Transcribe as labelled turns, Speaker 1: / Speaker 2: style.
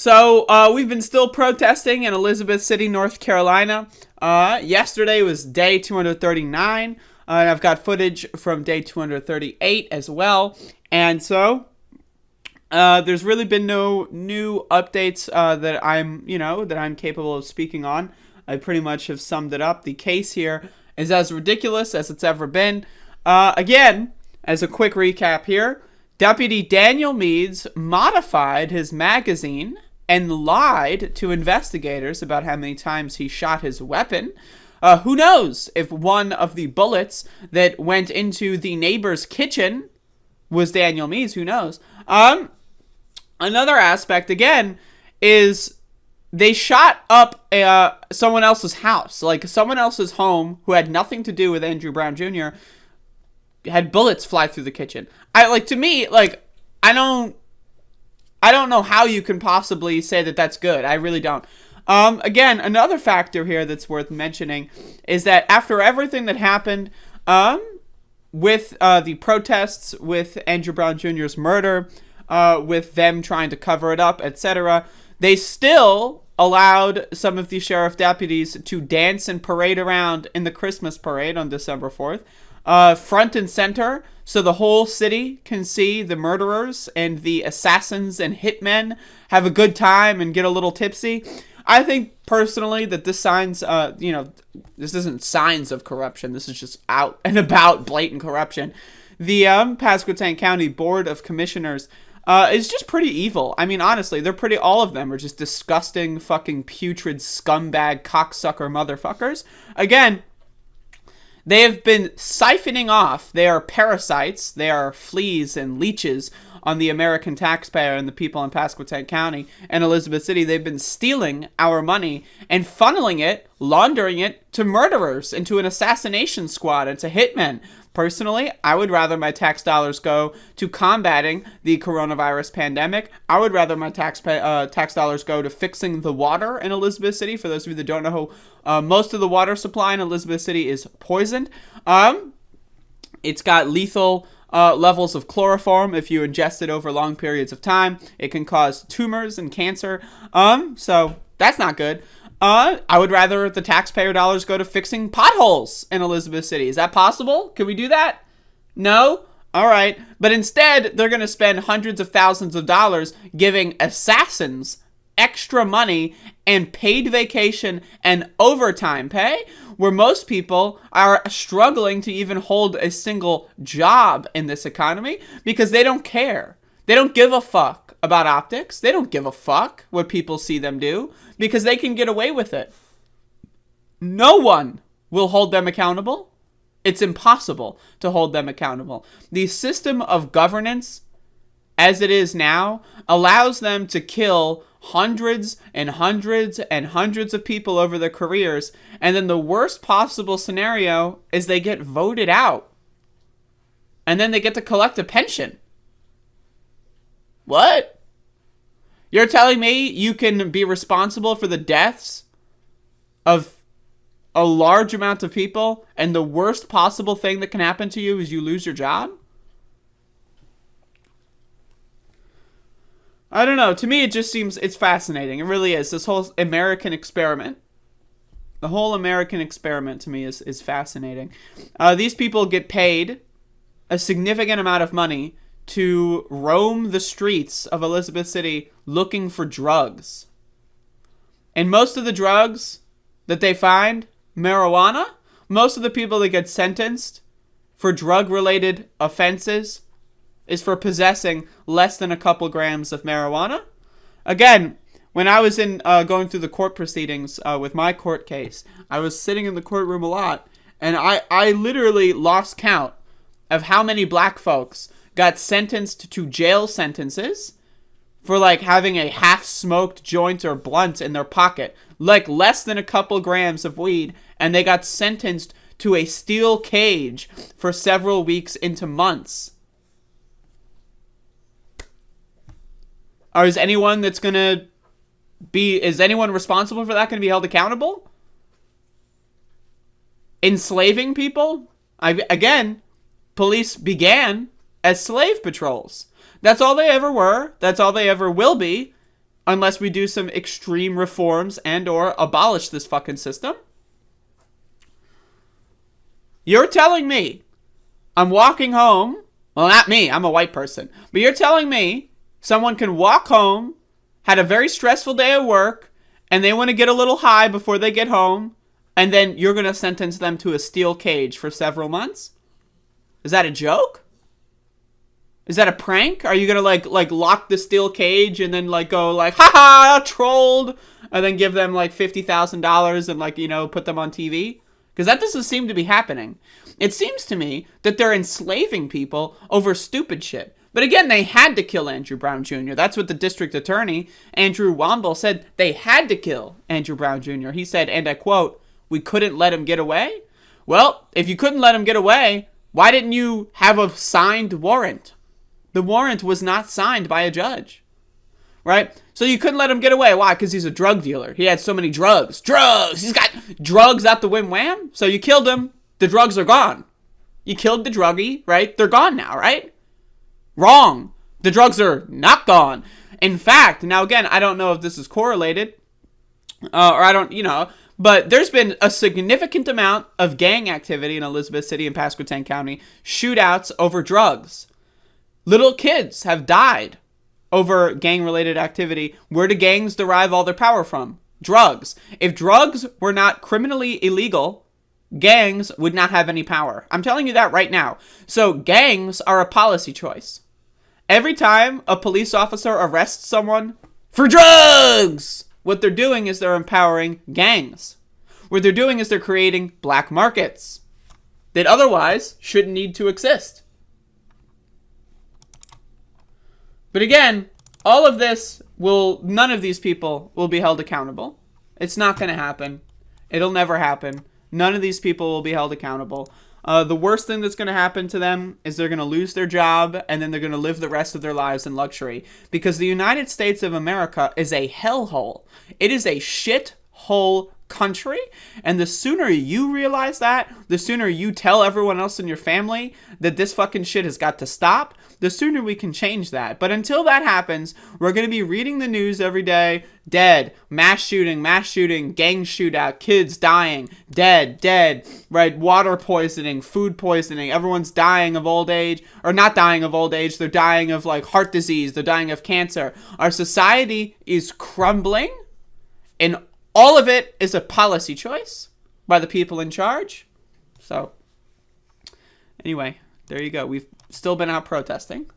Speaker 1: So we've been still protesting in Elizabeth City, North Carolina. Yesterday was day 239, and I've got footage from day 238 as well. And so there's really been no new updates that I'm capable of speaking on. I pretty much have summed it up. The case here is as ridiculous as it's ever been. Again, as a quick recap here, Deputy Daniel Meads modified his magazine and lied to investigators about how many times he shot his weapon. Who knows if one of the bullets that went into the neighbor's kitchen was Daniel Meads? Who knows? Another aspect, again, is they shot up someone else's house. Like, someone else's home who had nothing to do with Andrew Brown Jr. had bullets fly through the kitchen. I don't know how you can possibly say that that's good. I really don't. Again, another factor here that's worth mentioning is that after everything that happened with the protests, with Andrew Brown Jr.'s murder, with them trying to cover it up, etc., they still allowed some of the sheriff deputies to dance and parade around in the Christmas parade on December 4th. Front and center, so the whole city can see the murderers and the assassins and hitmen have a good time and get a little tipsy. I think personally that this this isn't signs of corruption. This is just out and about blatant corruption. The Pasquotank County Board of Commissioners is just pretty evil. I mean, honestly, all of them are just disgusting, fucking putrid scumbag cocksucker motherfuckers. Again, they have been siphoning off. They are parasites. They are fleas and leeches on the American taxpayer and the people in Pasquotank County and Elizabeth City. They've been stealing our money and funneling it, laundering it to murderers, into an assassination squad, and to hitmen. Personally, I would rather my tax dollars go to combating the coronavirus pandemic. I would rather my tax dollars go to fixing the water in Elizabeth City. For those of you that don't know, most of the water supply in Elizabeth City is poisoned. It's got lethal levels of chloroform. If you ingest it over long periods of time, it can cause tumors and cancer. So that's not good. I would rather the taxpayer dollars go to fixing potholes in Elizabeth City. Is that possible? Can we do that? No? All right. But instead, they're going to spend hundreds of thousands of dollars giving assassins extra money and paid vacation and overtime pay, where most people are struggling to even hold a single job in this economy because they don't care. They don't give a fuck about optics. They don't give a fuck what people see them do because they can get away with it. No one will hold them accountable. It's impossible to hold them accountable. The system of governance, as it is now, allows them to kill hundreds and hundreds and hundreds of people over their careers, and then the worst possible scenario is they get voted out. And then they get to collect a pension. What? You're telling me you can be responsible for the deaths of a large amount of people, and the worst possible thing that can happen to you is you lose your job? I don't know. To me, it just seems, it's fascinating. It really is. This whole American experiment. The whole American experiment to me is fascinating. These people get paid a significant amount of money to roam the streets of Elizabeth City looking for drugs. And most of the drugs that they find, marijuana, most of the people that get sentenced for drug-related offenses is for possessing less than a couple grams of marijuana. Again, when I was going through the court proceedings with my court case, I was sitting in the courtroom a lot, and I literally lost count of how many black folks got sentenced to jail sentences for like having a half-smoked joint or blunt in their pocket, like less than a couple grams of weed, and they got sentenced to a steel cage for several weeks into months. Or is anyone responsible for that going to be held accountable? Enslaving people? Again, police began as slave patrols. That's all they ever were. That's all they ever will be unless we do some extreme reforms and or abolish this fucking system. You're telling me I'm walking home. Well, not me. I'm a white person. But you're telling me someone can walk home, had a very stressful day at work, and they want to get a little high before they get home, and then you're going to sentence them to a steel cage for several months? Is that a joke? Is that a prank? Are you going to like lock the steel cage and then like go like, haha, trolled, and then give them like $50,000 and like, you know, put them on TV? Because that doesn't seem to be happening. It seems to me that they're enslaving people over stupid shit. But again, they had to kill Andrew Brown Jr. That's what the district attorney, Andrew Womble, said. They had to kill Andrew Brown Jr. He said, and I quote, "We couldn't let him get away." Well, if you couldn't let him get away, why didn't you have a signed warrant? The warrant was not signed by a judge, right? So you couldn't let him get away. Why? Because he's a drug dealer. He had so many drugs. Drugs! He's got drugs out the wham-wham. So you killed him. The drugs are gone. You killed the druggie, right? They're gone now, right? Wrong. The drugs are not gone. In fact, now again, I don't know if this is correlated, or I don't, but there's been a significant amount of gang activity in Elizabeth City and Pasquotank County, shootouts over drugs. Little kids have died over gang-related activity. Where do gangs derive all their power from? Drugs. If drugs were not criminally illegal, gangs would not have any power. I'm telling you that right now. So gangs are a policy choice. Every time a police officer arrests someone for drugs, what they're doing is they're empowering gangs. What they're doing is they're creating black markets that otherwise shouldn't need to exist. But again, all of this none of these people will be held accountable. It's not going to happen. It'll never happen. None of these people will be held accountable. The worst thing that's going to happen to them is they're going to lose their job, and then they're going to live the rest of their lives in luxury. Because the United States of America is a hellhole. It is a shithole country, and the sooner you realize that, the sooner you tell everyone else in your family that this fucking shit has got to stop, the sooner we can change that. But until that happens, we're going to be reading the news every day. Dead, mass shooting, gang shootout, kids dying, dead, right? Water poisoning, food poisoning. Everyone's dying of old age, or not dying of old age. They're dying of like heart disease. They're dying of cancer. Our society is crumbling, and all of it is a policy choice by the people in charge. So, anyway, there you go. We've still been out protesting.